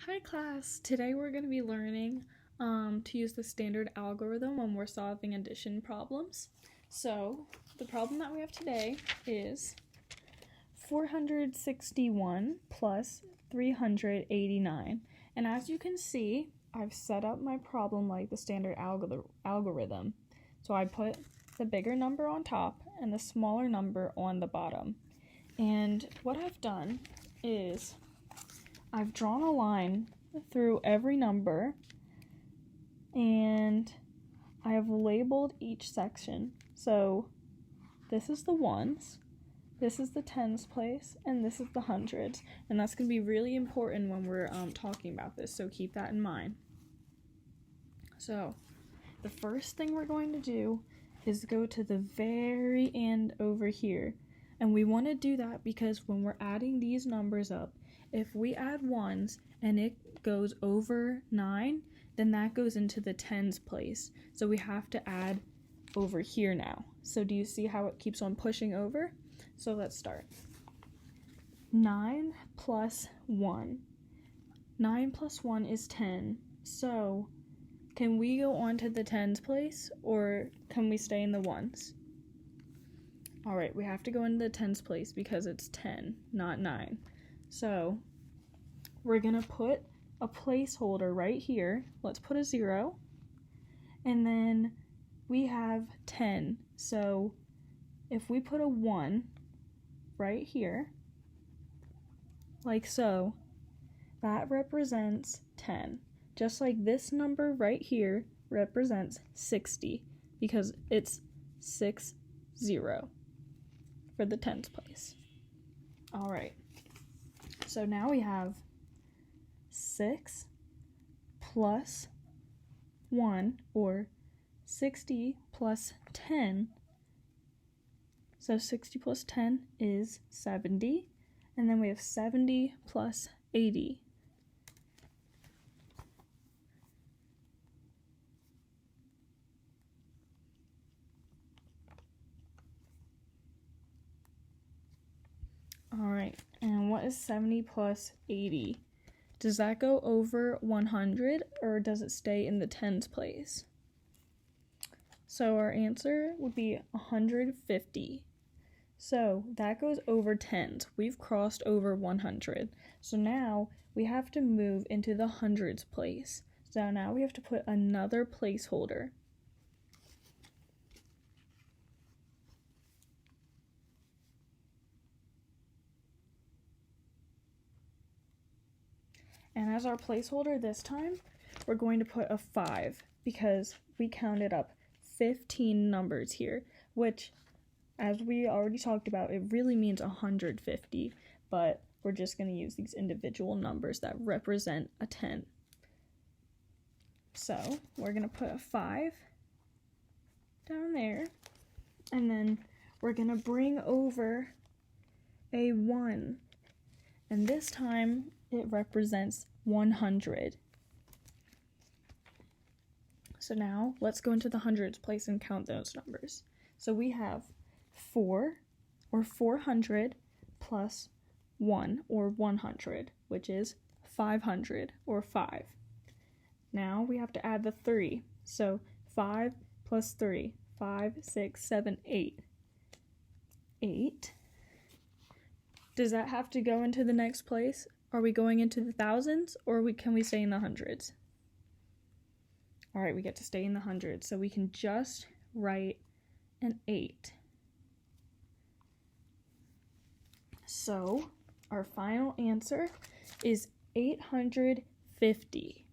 Hi class, today we're going to be learning to use the standard algorithm when we're solving addition problems. So the problem that we have today is 461 plus 389. And as you can see, I've set up my problem like the standard algorithm. So I put the bigger number on top and the smaller number on the bottom. And what I've done is I've drawn a line through every number and I have labeled each section. So this is the ones, this is the tens place, and this is the hundreds. And that's going to be really important when we're talking about this, so keep that in mind. So the first thing we're going to do is go to the very end over here. And we want to do that because when we're adding these numbers up, if we add ones and it goes over 9, then that goes into the tens place. So we have to add over here now. So do you see how it keeps on pushing over? So let's start. 9 plus 1. 9 plus 1 is 10. So can we go on to the tens place or can we stay in the ones? Alright, we have to go into the tens place because it's 10, not 9. So we're going to put a placeholder right here. Let's put a 0. And then we have 10. So if we put a 1 right here, like so, that represents 10. Just like this number right here represents 60 because it's 60 for the tens place. Alright, so now we have 6 plus 1, or 60 plus 10. So 60 plus 10 is 70. And then we have 70 plus 80. Alright, and what is 70 plus 80? Does that go over 100 or does it stay in the tens place? So our answer would be 150. So that goes over tens. We've crossed over 100. So now we have to move into the hundreds place. So now we have to put another placeholder. And as our placeholder this time, we're going to put a 5 because we counted up 15 numbers here, which, as we already talked about, it really means 150, but we're just going to use these individual numbers that represent a 10. So we're going to put a 5 down there, and then we're going to bring over a 1, and this time it represents 100. So now let's go into the hundreds place and count those numbers. So we have 4 or 400 plus 1 or 100, which is 500 or 5. Now we have to add the 3. So 5 plus 3, 5, 6, 7, 8. 8. Does that have to go into the next place? Are we going into the thousands or can we stay in the hundreds? Alright, we get to stay in the hundreds, so we can just write an 8. So our final answer is 850.